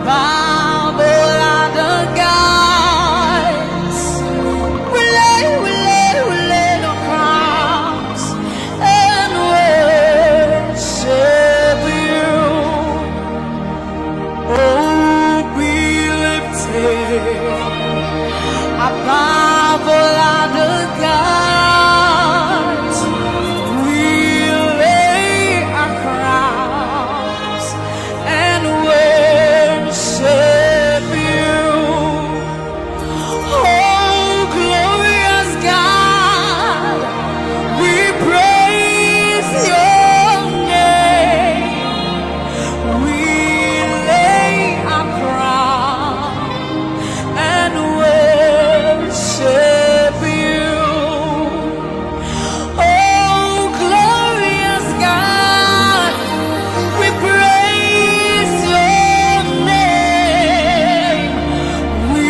marvel at the gods. We lay our crowns and worship you. Oh, be lifted above all other gods. We lay our crowns and worship you. Oh, glorious God, we praise your name. We lay our crown and worship you. Oh, glorious God, we praise your name. We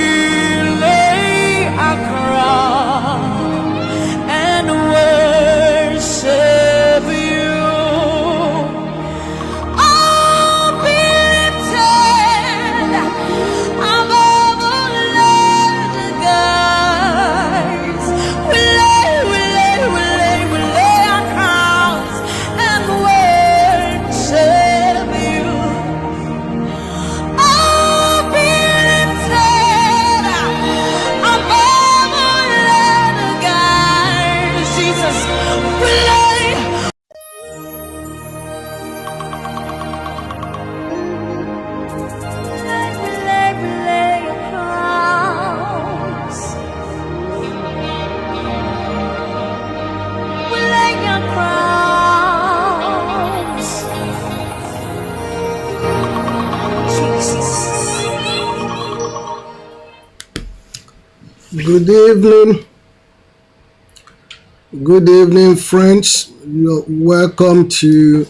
lay our crown and worship you. Oh, be lifted above all other gods. We lay our crowns and worship you. Oh, be lifted above all other gods. Jesus, we lay our crowns. We lay our crowns. Jesus. Good evening. Good evening, friends. You're welcome to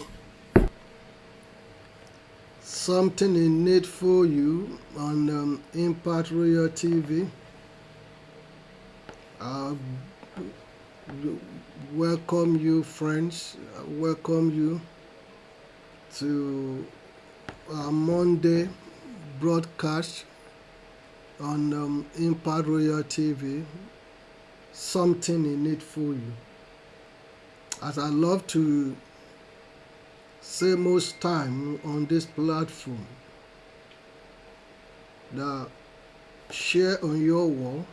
Something in Need for You on Impact Royal TV. Uh, welcome you, friends. Welcome you to our Monday broadcast on Impact Royal TV. Something in Need for You. As I love to say most time on this platform, that share on your wall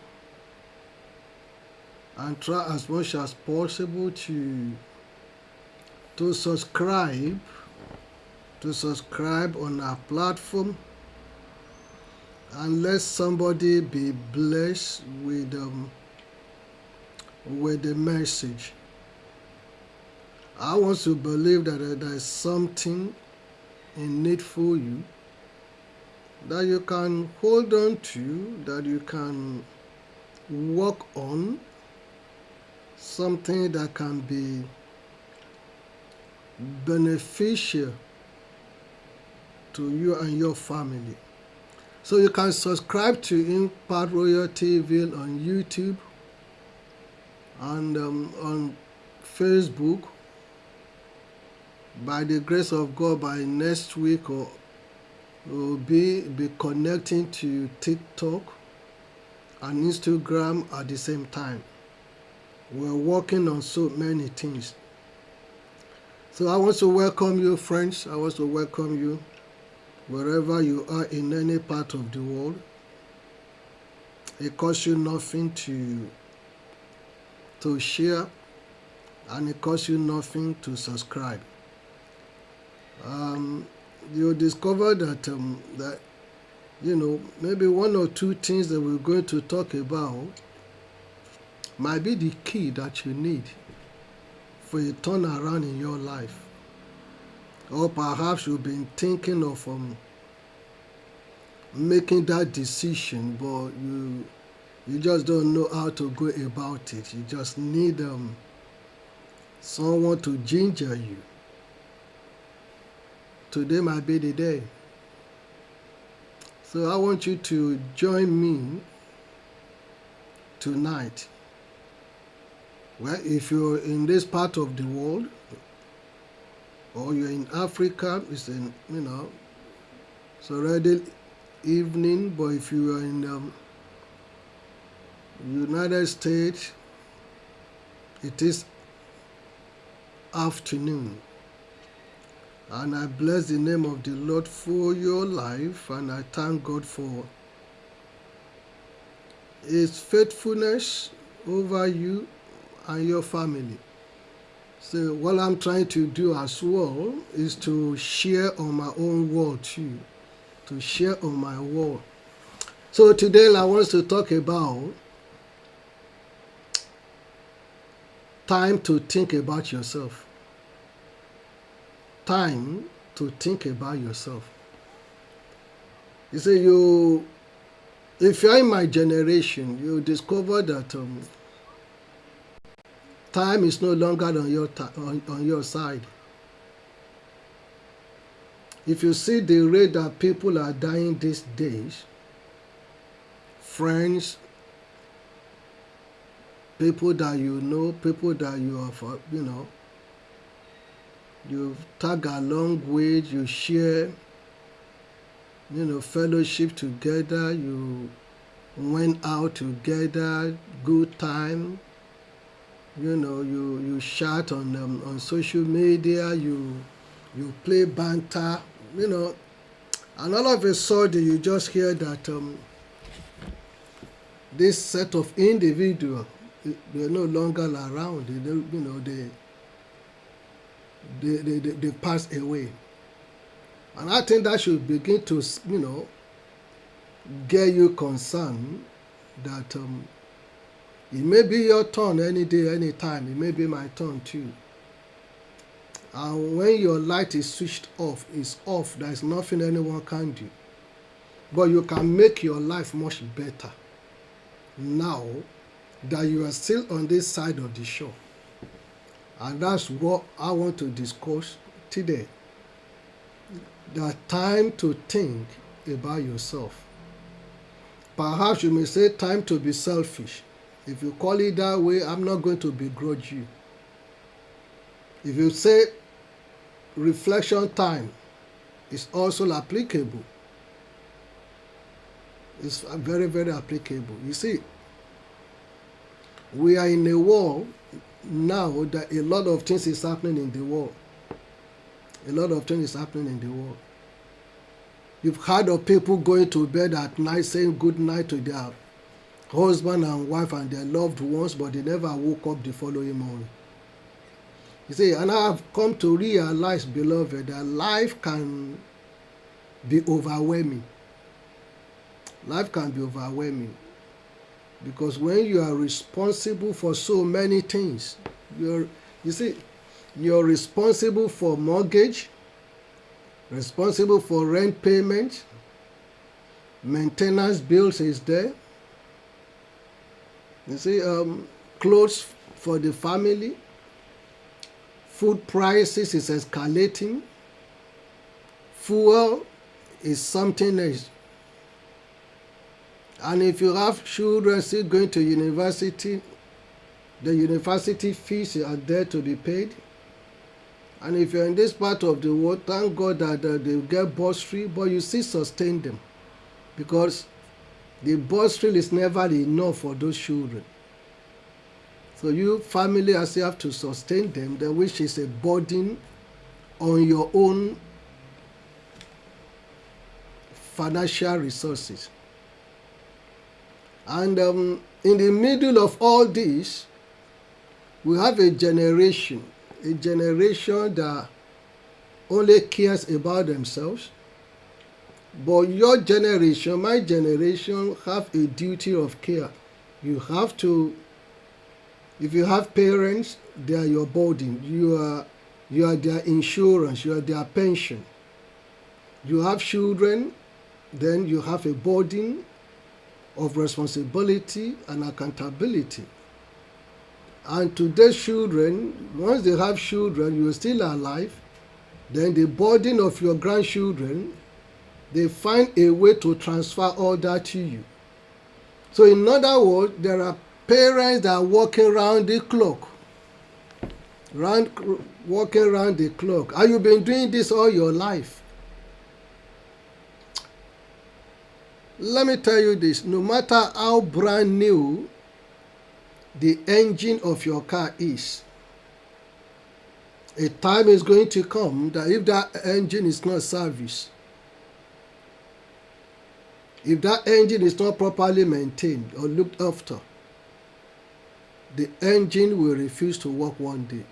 and try as much as possible to subscribe on our platform, and let somebody be blessed with the message. I want to believe that there is something in need for you that you can hold on to, that you can work on, something that can be beneficial to you and your family. So you can subscribe to Impact Royal TV on YouTube and on Facebook. By the grace of God, by next week we'll be connecting to TikTok and Instagram at the same time. We're working on so many things. So I want to welcome you, friends. I want to welcome you wherever you are in any part of the world. It costs you nothing to share, and it costs you nothing to subscribe. You'll discover that maybe one or two things that we're going to talk about might be the key that you need for a turnaround in your life. Or perhaps you've been thinking of making that decision, but you just don't know how to go about it. You just need someone to ginger you. Today might be the day. So I want you to join me tonight. Well, if you're in this part of the world, or you're in Africa, it's already evening, but if you are in United States, it is afternoon. And I bless the name of the Lord for your life, and I thank God for His faithfulness over you and your family. So what I'm trying to do as well is to share on my own wall too, to share on my wall. So today I want to talk about time to think about yourself. Time to think about yourself. You see, if you're in my generation, you discover that time is no longer on your side. If you see the rate that people are dying these days, friends, people that you know, people that you have, you tag along with, you share, fellowship together, you went out together, good time, you chat on social media, you play banter, and all of a sudden you just hear that this set of individuals, they're no longer around. They pass away, and I think that should begin to get you concerned that it may be your turn any day, any time. It may be my turn too. And when your light is switched off, it's off. There is nothing anyone can do. But you can make your life much better now that you are still on this side of the shore. And that's what I want to discuss today. The time to think about yourself. Perhaps you may say time to be selfish. If you call it that way, I'm not going to begrudge you. If you say reflection time, it's also applicable. It's very, very applicable. You see, we are in a world now that a lot of things is happening in the world. A lot of things is happening in the world. You've heard of people going to bed at night saying good night to their husband and wife and their loved ones, but they never woke up the following morning. You see, and I have come to realize, beloved, that life can be overwhelming. Life can be overwhelming. Because when you are responsible for so many things, you're responsible for mortgage, responsible for rent payment, maintenance bills is there. You see, clothes for the family, food prices is escalating, fuel is something else. And if you have children still going to university, the university fees are there to be paid. And if you're in this part of the world, thank God that they get bursary, but you still sustain them. Because the bursary is never enough for those children. So you family actually have to sustain them, which is a burden on your own financial resources. And in the middle of all this, we have a generation that only cares about themselves. But your generation, my generation, have a duty of care. You have to, if you have parents, they are your burden. You are their insurance, you are their pension. You have children, then you have a burden of responsibility and accountability. And today's children, once they have children, you are still alive, then the burden of your grandchildren, they find a way to transfer all that to you. So in other words, there are parents that are walking around the clock. Walking around the clock. Have you been doing this all your life? Let me tell you this, no matter how brand new the engine of your car is, a time is going to come that if that engine is not serviced, if that engine is not properly maintained or looked after, the engine will refuse to work one day.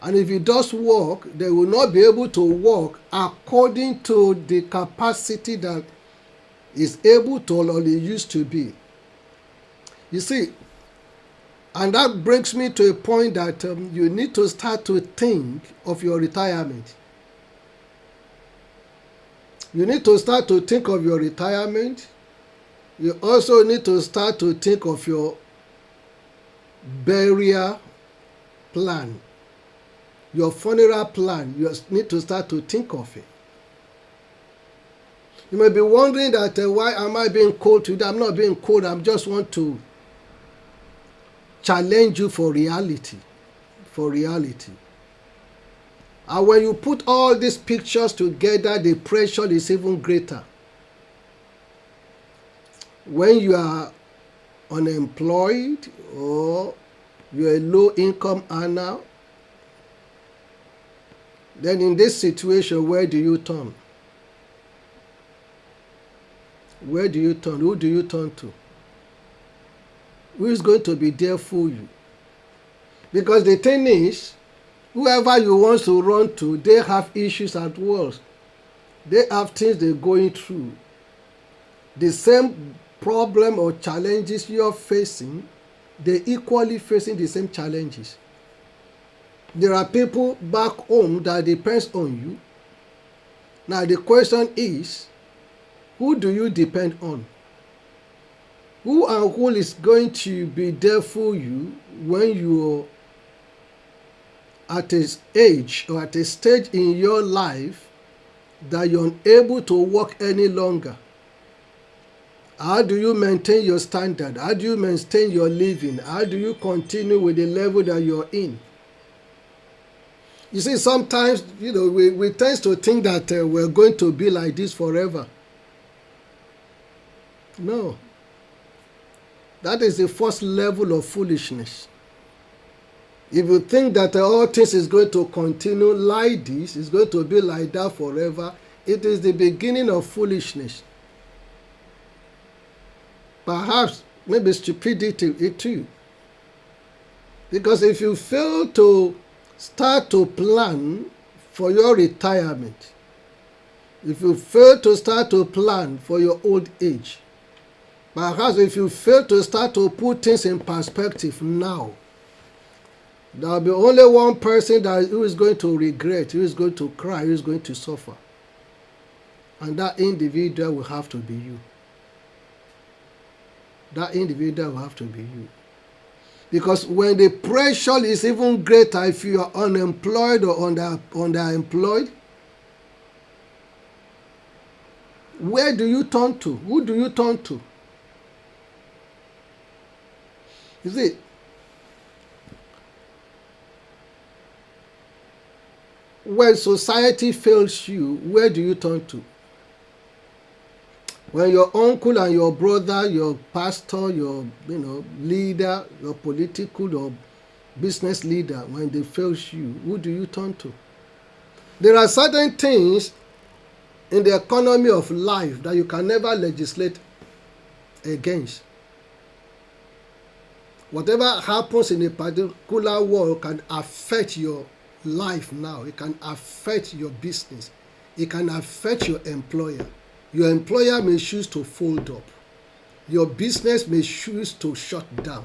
And if it does work, they will not be able to work according to the capacity that is able to or it used to be. You see, and that brings me to a point that you need to start to think of your retirement. You need to start to think of your retirement. You also need to start to think of your burial plan, your funeral plan. You need to start to think of it. You may be wondering that why am I being cold today? I'm not being cold. I just want to challenge you for reality. For reality. And when you put all these pictures together, the pressure is even greater. When you are unemployed or you're a low income earner, then in this situation, where do you turn? Where do you turn? Who do you turn to? Who is going to be there for you? Because the thing is, whoever you want to run to, they have issues at work. They have things they're going through. The same problem or challenges you're facing, they're equally facing the same challenges. There are people back home that depends on you. Now the question is, who do you depend on? Who and who is going to be there for you when you're at an age or at a stage in your life that you're unable to work any longer? How do you maintain your standard? How do you maintain your living? How do you continue with the level that you're in? You see, sometimes, we tend to think that we're going to be like this forever. No. That is the first level of foolishness. If you think that all things is going to continue like this, it's going to be like that forever, it is the beginning of foolishness. Perhaps, maybe stupidity too. Because if you fail to start to plan for your retirement, if you fail to start to plan for your old age, perhaps if you fail to start to put things in perspective now, there will be only one person who is going to regret, who is going to cry, who is going to suffer. And that individual will have to be you. That individual will have to be you. Because when the pressure is even greater, if you are unemployed or underemployed, where do you turn to? Who do you turn to? You see, when society fails you, where do you turn to? When your uncle and your brother, your pastor, your leader, your political or business leader, when they fail you, who do you turn to? There are certain things in the economy of life that you can never legislate against. Whatever happens in a particular world can affect your life now. It can affect your business. It can affect your employer. Your employer may choose to fold up. Your business may choose to shut down.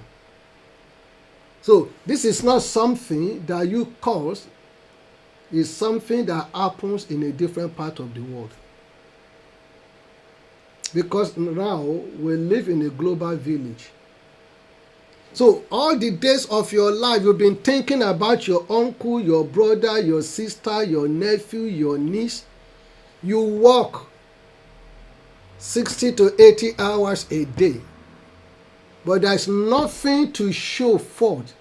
So this is not something that you cause. It's something that happens in a different part of the world. Because now we live in a global village. So all the days of your life, you've been thinking about your uncle, your brother, your sister, your nephew, your niece. You work 60 to 80 hours a day. But there's nothing to show forth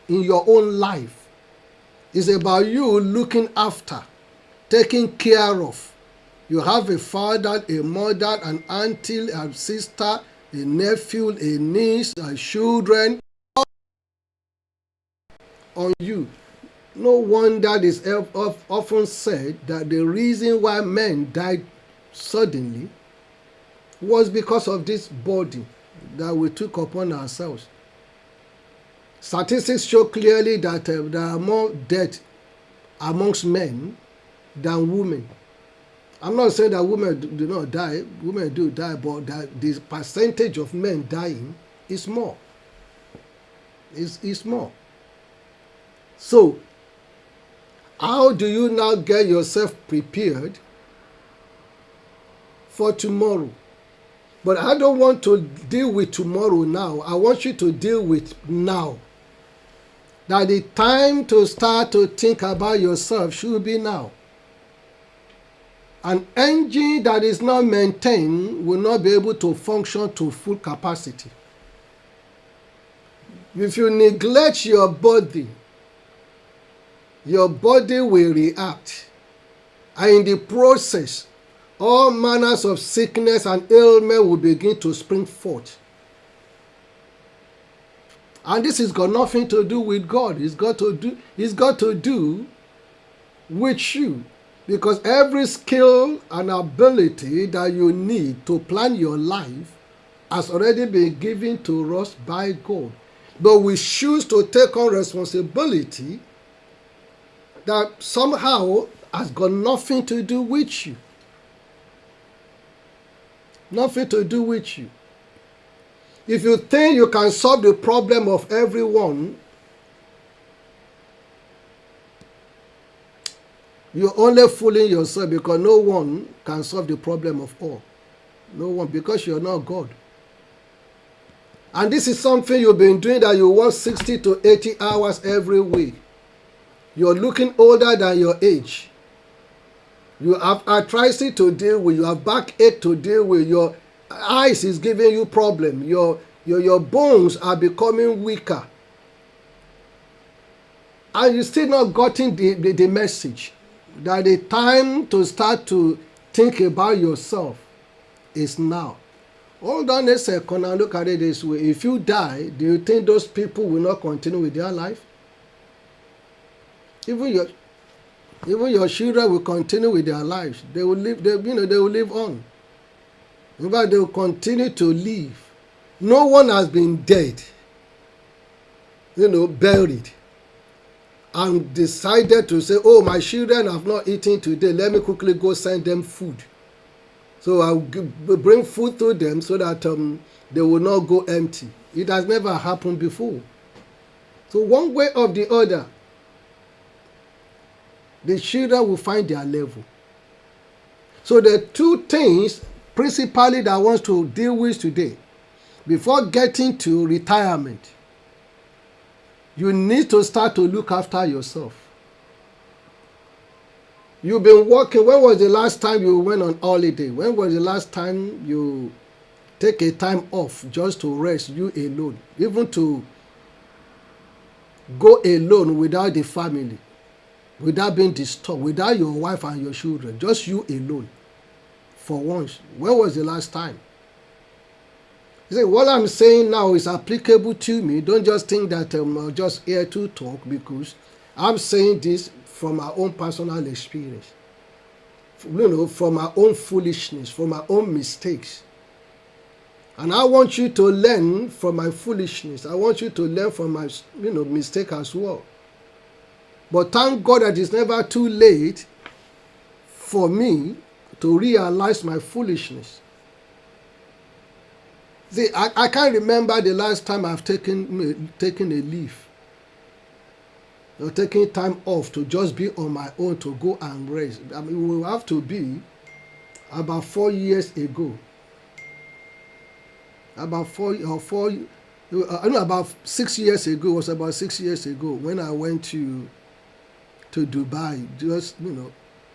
in your own life. It's about you looking after, taking care of You have a father, a mother, an auntie, a sister, a nephew, a niece, a children on you. No wonder it is often said that the reason why men died suddenly was because of this body that we took upon ourselves. Statistics show clearly that there are more deaths amongst men than women. I'm not saying that women do not die, women do die, but that the percentage of men dying is more. Is more. So, how do you now get yourself prepared for tomorrow? But I don't want to deal with tomorrow now. I want you to deal with now. That the time to start to think about yourself should be now. An engine that is not maintained will not be able to function to full capacity. If you neglect your body will react. And in the process, all manners of sickness and ailment will begin to spring forth. And this has got nothing to do with God. It's got to do with you. Because every skill and ability that you need to plan your life has already been given to us by God. But we choose to take on responsibility that somehow has got nothing to do with you. Nothing to do with you. If you think you can solve the problem of everyone, you're only fooling yourself, because no one can solve the problem of all. No one, because you're not God. And this is something you've been doing, that you work 60 to 80 hours every week. You're looking older than your age. You have arthritis to deal with. You have backache to deal with. Your eyes is giving you problem. Your bones are becoming weaker. And you still not gotten the message that the time to start to think about yourself is now. Hold on a second and look at it this way. If you die, do you think those people will not continue with their life? Even your children will continue with their lives. They will live. They will live on. In fact, they will continue to live. No one has been dead, buried, and decided to say, "Oh, my children have not eaten today. Let me quickly go send them food. So I'll bring food to them so that they will not go empty." It has never happened before. So one way or the other, the children will find their level. So the two things principally that I want to deal with today, before getting to retirement, you need to start to look after yourself. You've been working. When was the last time you went on holiday? When was the last time you take a time off just to rest, you alone? Even to go alone without the family, without being disturbed, without your wife and your children, just you alone for once. When was the last time? You see, what I'm saying now is applicable to me. Don't just think that I'm just here to talk, because I'm saying this from my own personal experience. From my own foolishness, from my own mistakes. And I want you to learn from my foolishness. I want you to learn from my mistake as well. But thank God that it's never too late for me to realize my foolishness. See, I can't remember the last time I've taken a leave, or taking time off to just be on my own to go and rest. I mean, it will have to be about 4 years ago. About 6 years ago. It was about 6 years ago when I went to Dubai, just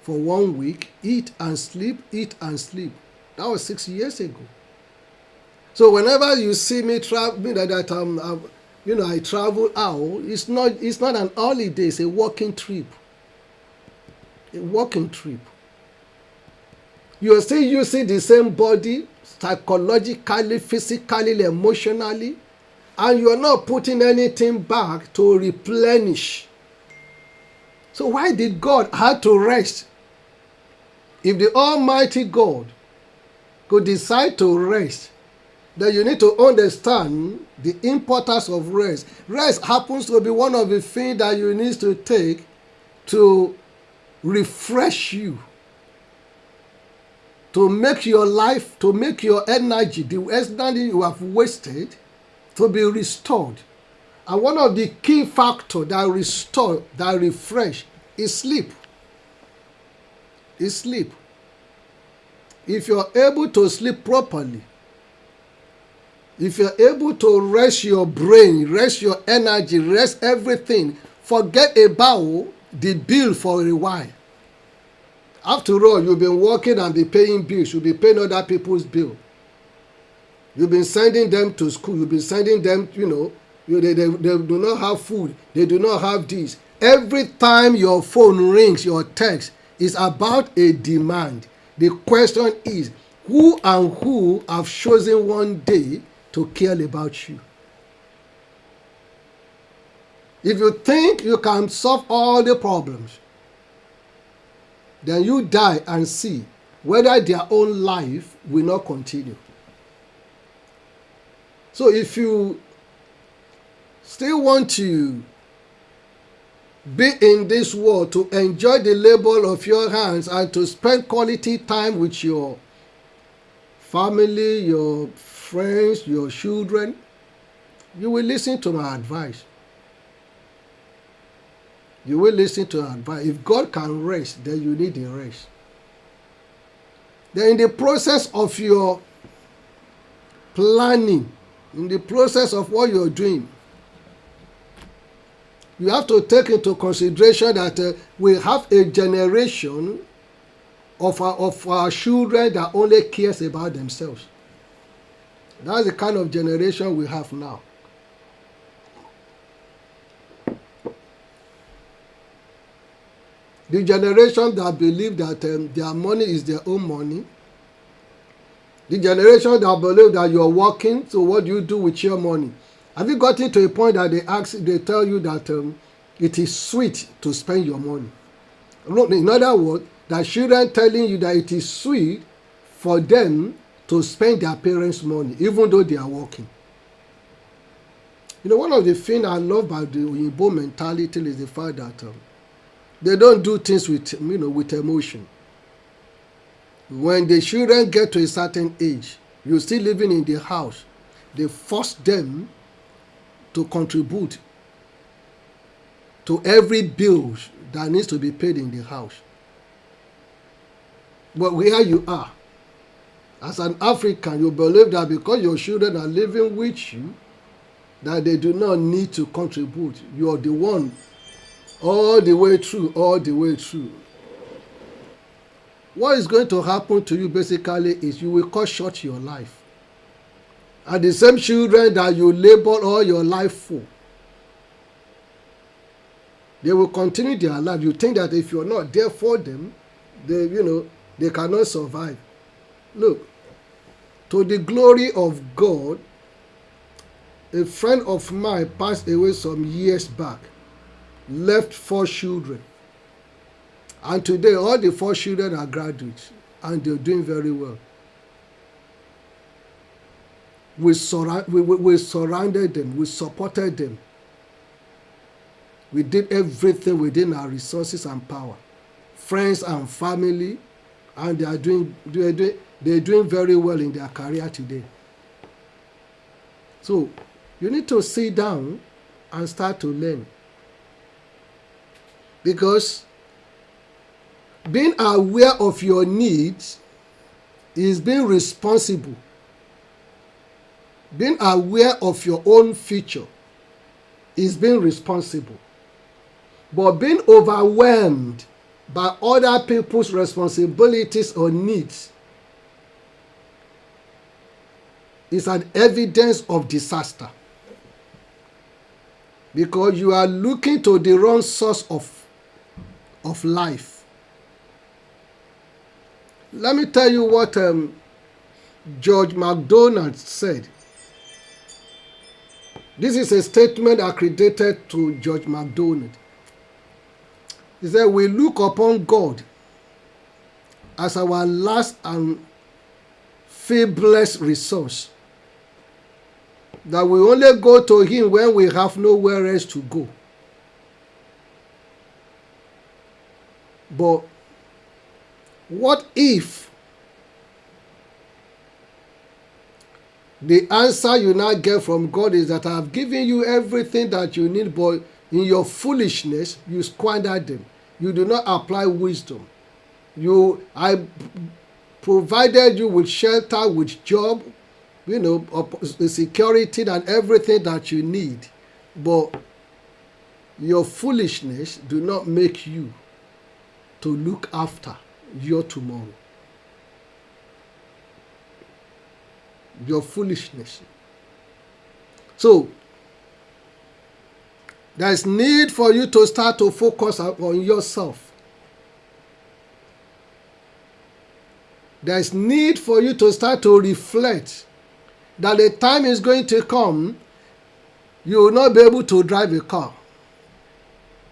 for 1 week, eat and sleep. That was 6 years ago. So whenever you see me travel, I travel out, it's not an holiday, it's a walking trip. A walking trip. You're still using the same body psychologically, physically, emotionally, and you're not putting anything back to replenish. So why did God have to rest? If the Almighty God could decide to rest, then you need to understand the importance of rest. Rest happens to be one of the things that you need to take to refresh you, to make your life, to make your energy, the energy you have wasted, to be restored. And one of the key factors that restore, that refresh, is sleep. Is sleep. If you're able to sleep properly, if you're able to rest your brain, rest your energy, rest everything, forget about the bill for a while. After all, you've been working and be paying bills. You'll be paying other people's bill. You've been sending them to school. You've been sending them, they do not have food. They do not have this. Every time your phone rings, your text is about a demand. The question is, who and who have chosen one day to care about you? If you think you can solve all the problems, then you die and see whether their own life will not continue. So if you still want to be in this world, to enjoy the labor of your hands and to spend quality time with your family, your friends, your children, you will listen to my advice. You will listen to advice. If God can rest, then you need a rest. Then in the process of your planning, in the process of what you're doing, you have to take into consideration that we have a generation of our children that only cares about themselves. That's the kind of generation we have now. The generation that believe that their money is their own money. The generation that believe that you're working, so what do you do with your money? Have you gotten to a point that they tell you that it is sweet to spend your money? In other words, that children telling you that it is sweet for them to spend their parents' money, even though they are working. One of the things I love about the Oyinbo mentality is the fact that they don't do things with emotion. When the children get to a certain age, you're still living in the house, they force them to contribute to every bill that needs to be paid in the house. But here you are, as an African, you believe that because your children are living with you, that they do not need to contribute. You are the one all the way through. What is going to happen to you basically is you will cut short your life. And the same children that you labor all your life for, they will continue their life. You think that if you're not there for them, they cannot survive. Look, to the glory of God, a friend of mine passed away some years back, left 4 children. And today, all the 4 children are graduates, and they're doing very well. We surrounded them, we supported them. We did everything within our resources and power. Friends and family, and they're doing very well in their career today. So, you need to sit down and start to learn. Because being aware of your needs is being responsible. Being aware of your own future is being responsible. But being overwhelmed by other people's responsibilities or needs is an evidence of disaster. Because you are looking to the wrong source of life. Let me tell you what George MacDonald said. This is a statement accredited to George MacDonald. He said, we look upon God as our last and feeblest resource, that we only go to him when we have nowhere else to go. But what if the answer you now get from God is that I have given you everything that you need, but in your foolishness you squander them. You do not apply wisdom. I provided you with shelter, with job, security and everything that you need, but your foolishness do not make you to look after your tomorrow. Your foolishness. So there is need for you to start to focus on yourself. There is need for you to start to reflect that the time is going to come you will not be able to drive a car.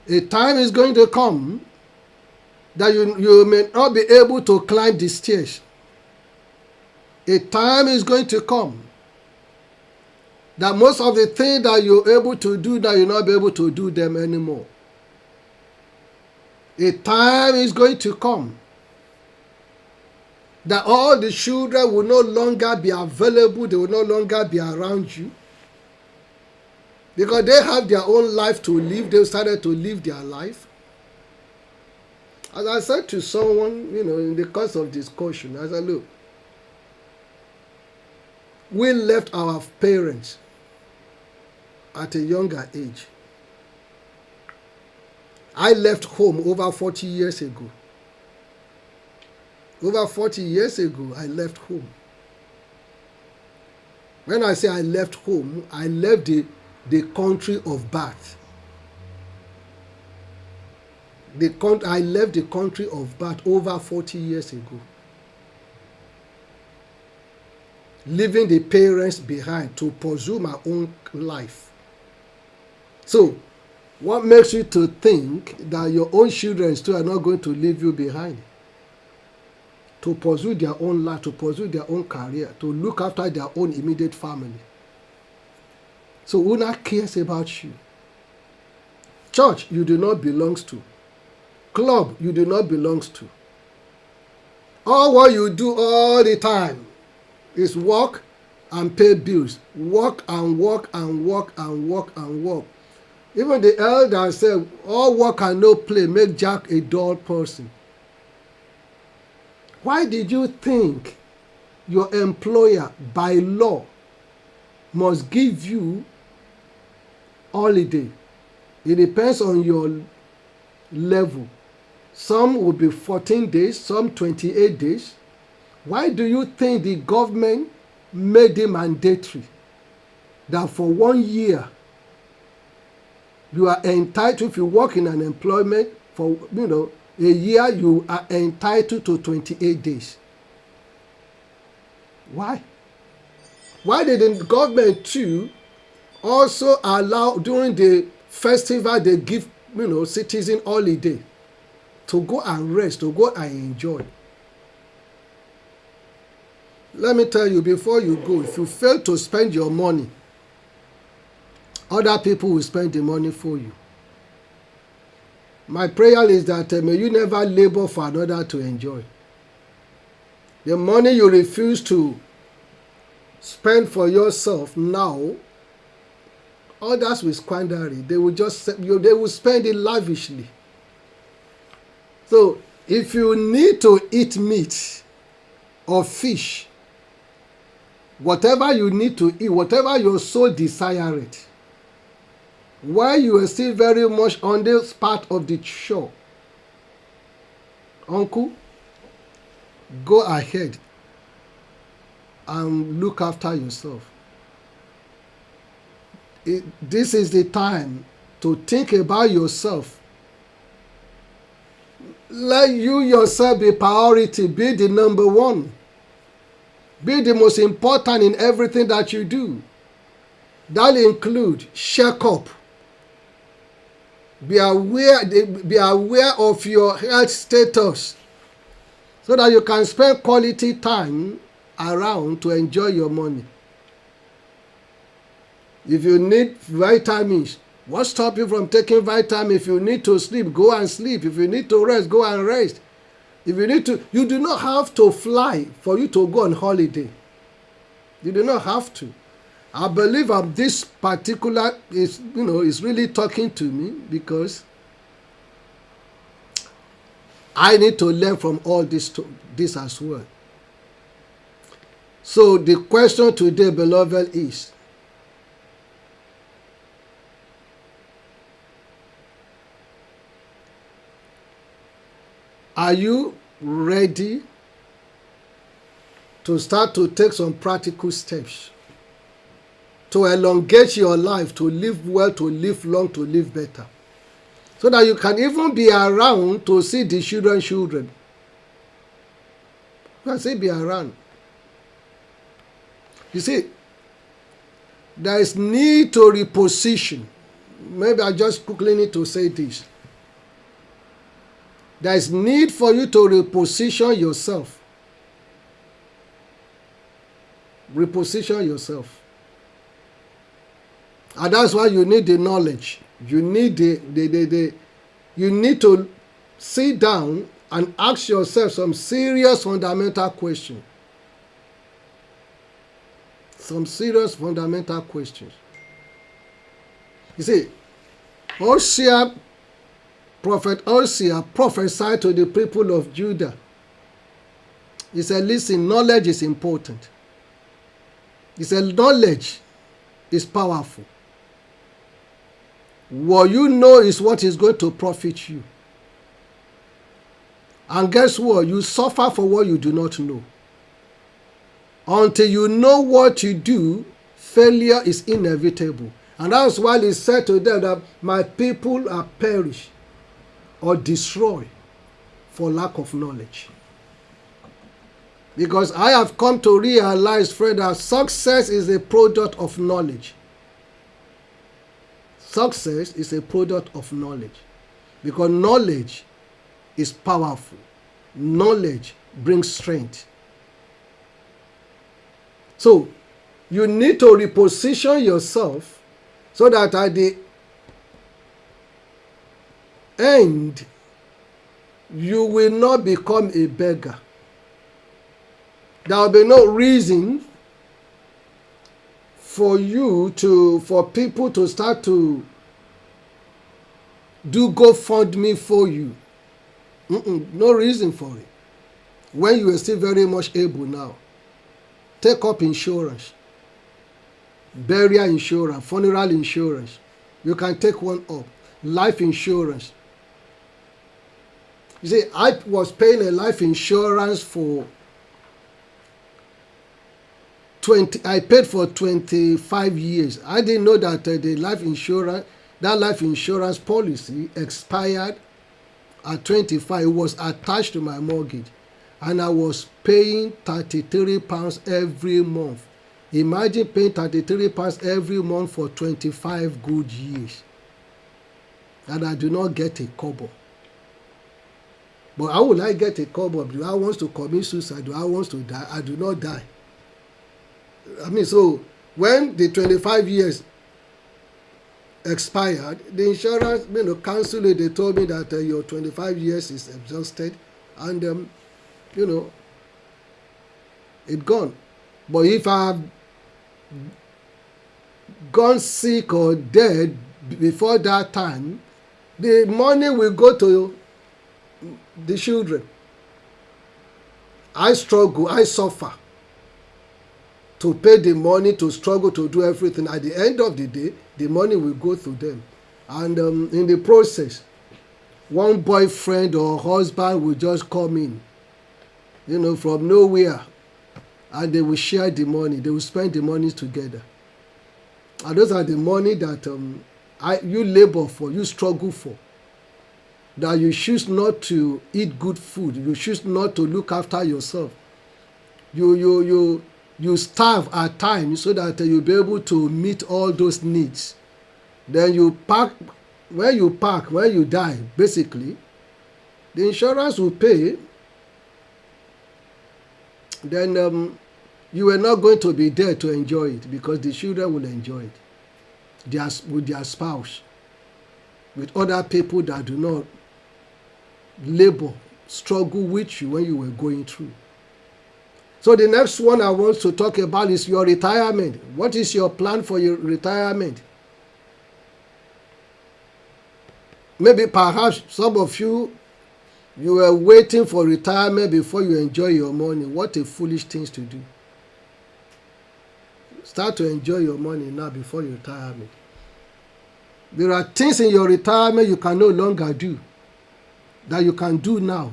A time is going to come that you may not be able to climb the stairs. A time is going to come that most of the things that you're able to do, that you'll not be able to do them anymore. A time is going to come that all the children will no longer be available, they will no longer be around you, because they have their own life to live. They started to live their life. As I said to someone, in the course of discussion, I said, look, we left our parents at a younger age. I left home over 40 years ago. Over 40 years ago, I left home. When I say I left home, I left the country of birth. I left the country of birth over 40 years ago. Leaving the parents behind to pursue my own life. So, what makes you to think that your own children still are not going to leave you behind? To pursue their own life, to pursue their own career, to look after their own immediate family. So who not cares about you? Church, you do not belong to. Club, you do not belong to. All what you do all the time is work and pay bills. Work and work and work and work and work. Even the elder said, all work and no play make Jack a dull person. Why did you think your employer by law must give you holiday? It depends on your level. Some will be 14 days, some 28 days. Why do you think the government made it mandatory that for 1 year you are entitled, if you work in an employment for a year, you are entitled to 28 days? Why? Why didn't the government too also allow during the festival they give citizen holiday to go and rest, to go and enjoy? Let me tell you, before you go, if you fail to spend your money, other people will spend the money for you. My prayer is that may you never labor for another to enjoy. The money you refuse to spend for yourself now, others will squander it. They will spend it lavishly. So if you need to eat meat or fish, whatever you need to eat, whatever your soul desires, while you are still very much on this part of the shore, uncle, go ahead and look after yourself. This is the time to think about yourself. let you yourself be priority, be the number one. Be the most important in everything that you do. That include check up. Be aware of your health status so that you can spend quality time around to enjoy your money. If you need vitamins, what stops you from taking vitamins? If you need to sleep, go and sleep. If you need to rest, go and rest. If you need to, you do not have to fly for you to go on holiday. You do not have to. I believe this particular is really talking to me because I need to learn from all this as well. So the question today, beloved, is, are you ready to start to take some practical steps to elongate your life, to live well, to live long, to live better, so that you can even be around to see the children. You can still be around. You see, there is need to reposition. Maybe I just quickly need to say this. There is need for you to reposition yourself. Reposition yourself. And that's why you need the knowledge. You need you need to sit down and ask yourself some serious fundamental questions. Some serious fundamental questions. You see, Prophet Hosea prophesied to the people of Judah. He said, listen, knowledge is important. He said, knowledge is powerful. What you know is what is going to profit you. And guess what? You suffer for what you do not know. Until you know what you do, failure is inevitable. And that's why he said to them that my people are perished or destroyed for lack of knowledge. Because I have come to realize, friend, that success is a product of knowledge. Success is a product of knowledge. Because knowledge is powerful. Knowledge brings strength. So, you need to reposition yourself so that at the end, you will not become a beggar. There will be no reason for people to start to do GoFundMe for you. No reason for it. When you are still very much able now. Take up insurance. Burial insurance, funeral insurance. You can take one up. Life insurance. You see, I was paying a life insurance for I paid for 25 years. I didn't know that that life insurance policy expired at 25. It was attached to my mortgage. And I was paying £33 every month. Imagine paying £33 every month for 25 good years. And I do not get a kobo. But how will I get a kobo? Do I want to commit suicide? Do I want to die? I do not die. So when the 25 years expired, the insurance canceled it. They told me that your 25 years is exhausted and it gone. But if I have gone sick or dead before that time, the money will go to the children. I struggle, I suffer to pay the money, to struggle to do everything. At the end of the day, the money will go to them. And in the process, one boyfriend or husband will just come in, from nowhere. And they will share the money. They will spend the money together. And those are the money that you labor for, you struggle for. that you choose not to eat good food, you choose not to look after yourself. You starve at times so that you'll be able to meet all those needs. Then you pack, when you die, basically, the insurance will pay. Then you are not going to be there to enjoy it, because the children will enjoy it with their spouse, with other people that do not labor, struggle with you when you were going through. So the next one I want to talk about is your retirement. What is your plan for your retirement? Maybe perhaps some of you were waiting for retirement before you enjoy your money. What a foolish thing to do. Start to enjoy your money now before your retirement. There are things in your retirement you can no longer do that you can do now.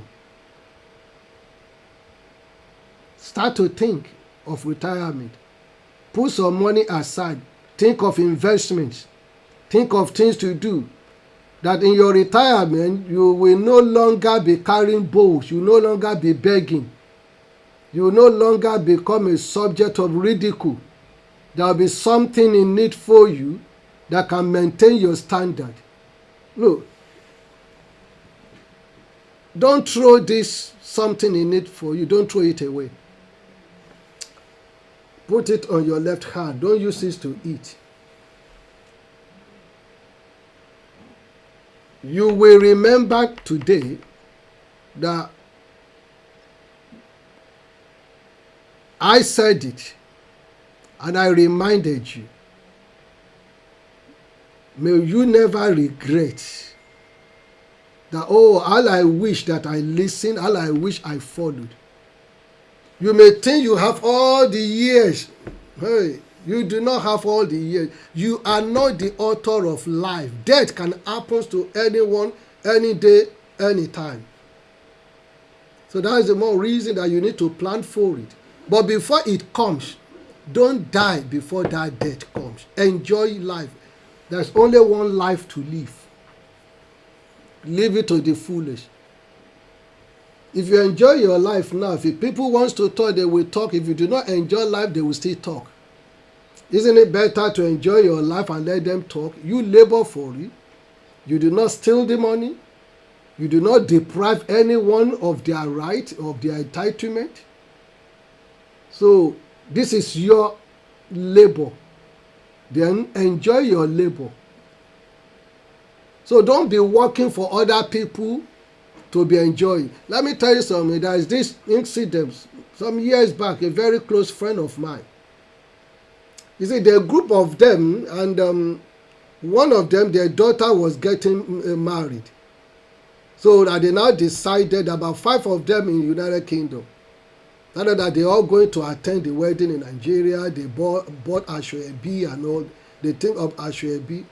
Start to think of retirement. Put some money aside. Think of investments. Think of things to do. That in your retirement, you will no longer be carrying bowls. You will no longer be begging. You will no longer become a subject of ridicule. There will be something in it for you that can maintain your standard. Look, don't throw this something in it for you. Don't throw it away. Put it on your left hand. Don't use it to eat. You will remember today that I said it and I reminded you. May you never regret that, oh, all I wish that I listened, all I wish I followed. You may think you have all the years. Hey, you do not have all the years. You are not the author of life. Death can happen to anyone, any day, any time. So that is the more reason that you need to plan for it. But before it comes, don't die before that death comes. Enjoy life. There's only one life to live. Live it to the fullest. If you enjoy your life now, if people want to talk, they will talk. If you do not enjoy life, they will still talk. Isn't it better to enjoy your life and let them talk? You labor for it. You do not steal the money. You do not deprive anyone of their right, of their entitlement. So this is your labor. Then enjoy your labor. So don't be working for other people to be enjoying. Let me tell you something. There is this incident some years back, a very close friend of mine. You see, there are a group of them, and one of them, their daughter was getting married. So that they now decided, about 5 of them in the United Kingdom, that they all going to attend the wedding in Nigeria. They bought Ashwebi and all. They think of Ashwebi.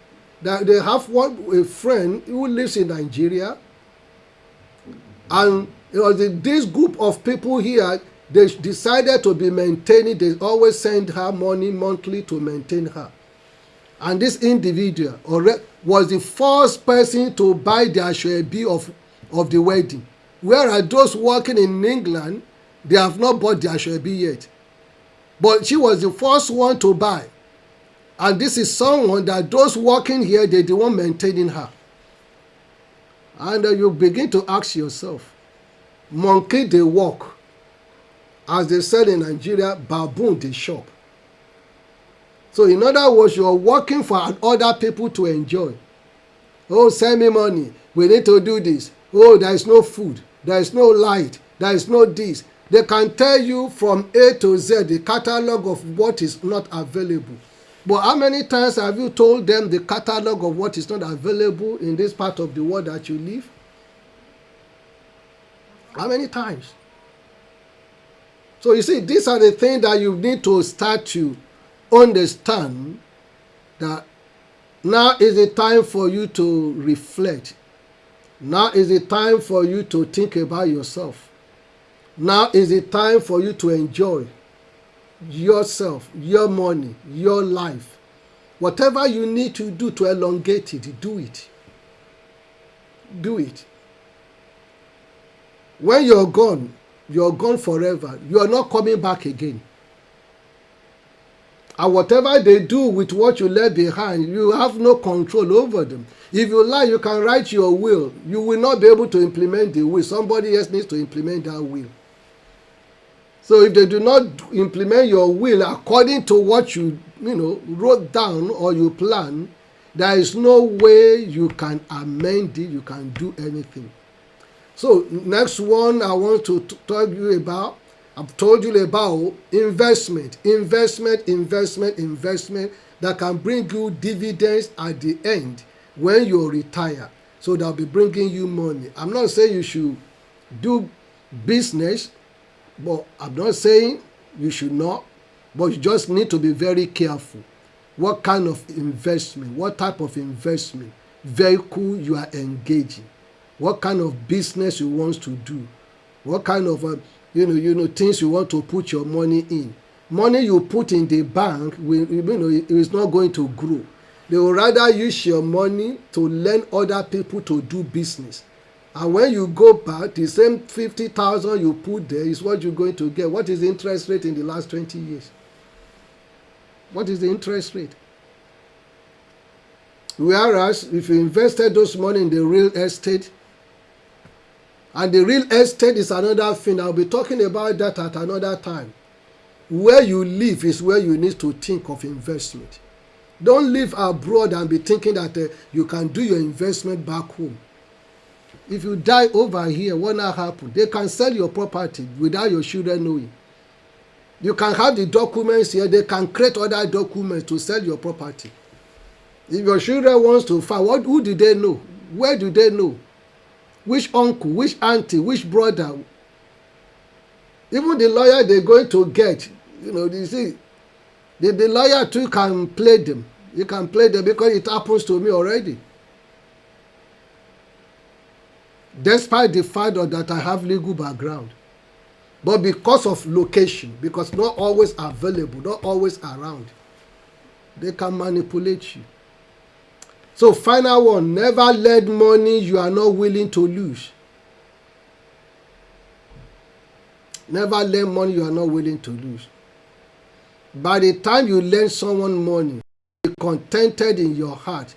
That they have a friend who lives in Nigeria. And it was this group of people here, they decided to be maintaining. They always send her money monthly to maintain her. And this individual was the first person to buy the Ashwebi of the wedding. Whereas those working in England, they have not bought the Ashwebi yet. But she was the first one to buy. And this is someone that those working here, they're the one maintaining her. And you begin to ask yourself, monkey they walk. As they said in Nigeria, baboon they shop. So in other words, you're working for other people to enjoy. Oh, send me money. We need to do this. Oh, there is no food. There is no light. There is no this. They can tell you from A to Z the catalog of what is not available. But how many times have you told them the catalog of what is not available in this part of the world that you live? How many times? So you see, these are the things that you need to start to understand, that now is the time for you to reflect. Now is the time for you to think about yourself. Now is the time for you to enjoy yourself, your money, your life. Whatever you need to do to elongate it, do it. Do it. When you're gone forever. You are not coming back again. And whatever they do with what you left behind, you have no control over them. If you like, you can write your will. You will not be able to implement the will. Somebody else needs to implement that will. So if they do not implement your will according to what you wrote down or you plan, there is no way you can amend it, you can do anything. So next one I want to talk you about, I've told you about investment that can bring you dividends at the end when you retire. So they'll be bringing you money. I'm not saying you should do business, but I'm not saying you should not, but you just need to be very careful. What kind of investment, what type of investment vehicle you are engaging, what kind of business you want to do, what kind of things you want to put your money in. Money you put in the bank is not going to grow. They will rather use your money to lend other people to do business. And when you go back, the same 50,000 you put there is what you're going to get. What is the interest rate in the last 20 years? What is the interest rate? Whereas if you invested those money in the real estate, and the real estate is another thing, I'll be talking about that at another time. Where you live is where you need to think of investment. Don't live abroad and be thinking that you can do your investment back home. If you die over here, what will happen? They can sell your property without your children knowing. You can have the documents here. They can create other documents to sell your property. If your children wants to find, who do they know? Where do they know? Which uncle, which auntie, which brother? Even the lawyer they're going to get, you see, the lawyer too can play them. You can play them because it happens to me already. Despite the fact that I have legal background. But because of location, because not always available, not always around, they can manipulate you. So final one, never lend money you are not willing to lose. Never lend money you are not willing to lose. By the time you lend someone money, be contented in your heart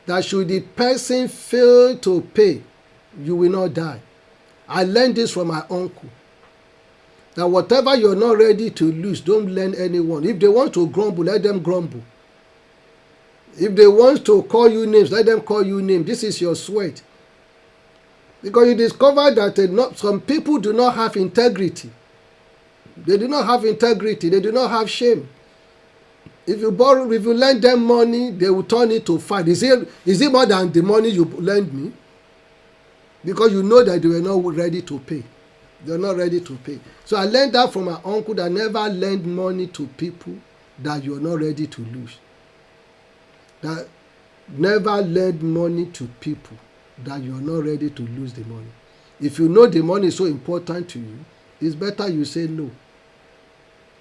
that should the person fail to pay, you will not die. I learned this from my uncle. That whatever you're not ready to lose, don't lend anyone. If they want to grumble, let them grumble. If they want to call you names, let them call you names. This is your sweat. Because you discover that some people do not have integrity. They do not have integrity. They do not have shame. If you lend them money, they will turn it to fight. Is it more than the money you lend me? Because you know that they were not ready to pay. They're not ready to pay. So I learned that from my uncle, that never lend money to people that you're not ready to lose. That never lend money to people that you're not ready to lose the money. If you know the money is so important to you, it's better you say no.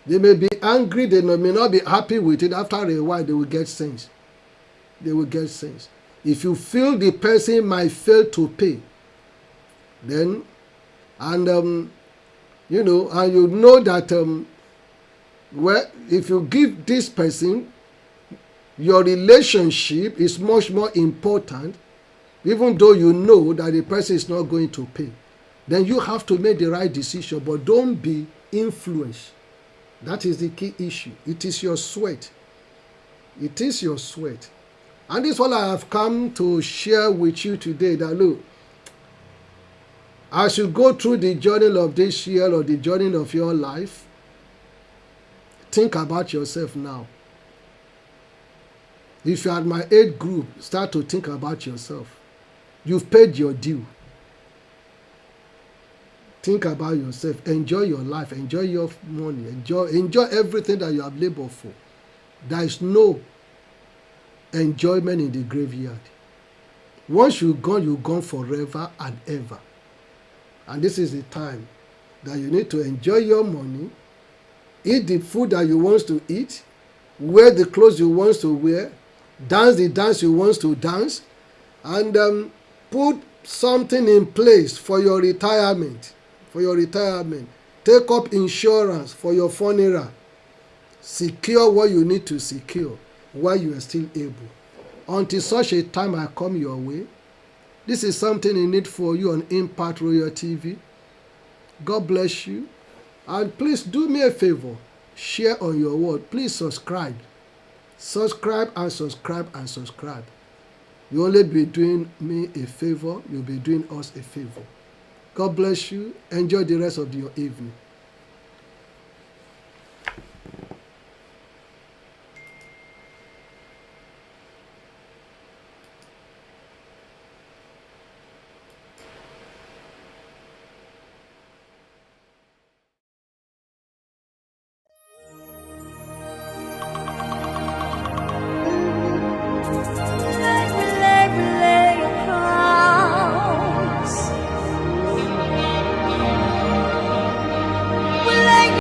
They may be angry, they may not be happy with it. After a while, they will get sense. They will get sense. If you feel the person might fail to pay, then, and you know that, if you give this person, your relationship is much more important, even though you know that the person is not going to pay. Then you have to make the right decision, but don't be influenced. That is the key issue. It is your sweat. It is your sweat. And this is what I have come to share with you today, that look, as you go through the journey of this year or the journey of your life, think about yourself now. If you are at my age group, start to think about yourself. You've paid your due. Think about yourself. Enjoy your life. Enjoy your money. Enjoy everything that you have labored for. There is no enjoyment in the graveyard. Once you're gone forever and ever. And this is the time that you need to enjoy your money, eat the food that you want to eat, wear the clothes you want to wear, dance the dance you want to dance, and put something in place for your retirement. Take up insurance for your funeral. Secure what you need to secure while you are still able. Until such a time I come your way. This is something in need for you on Impact Royal TV. God bless you. And please do me a favor. Share on your word. Please subscribe. Subscribe and subscribe and subscribe. You only be doing me a favor. You'll be doing us a favor. God bless you. Enjoy the rest of your evening.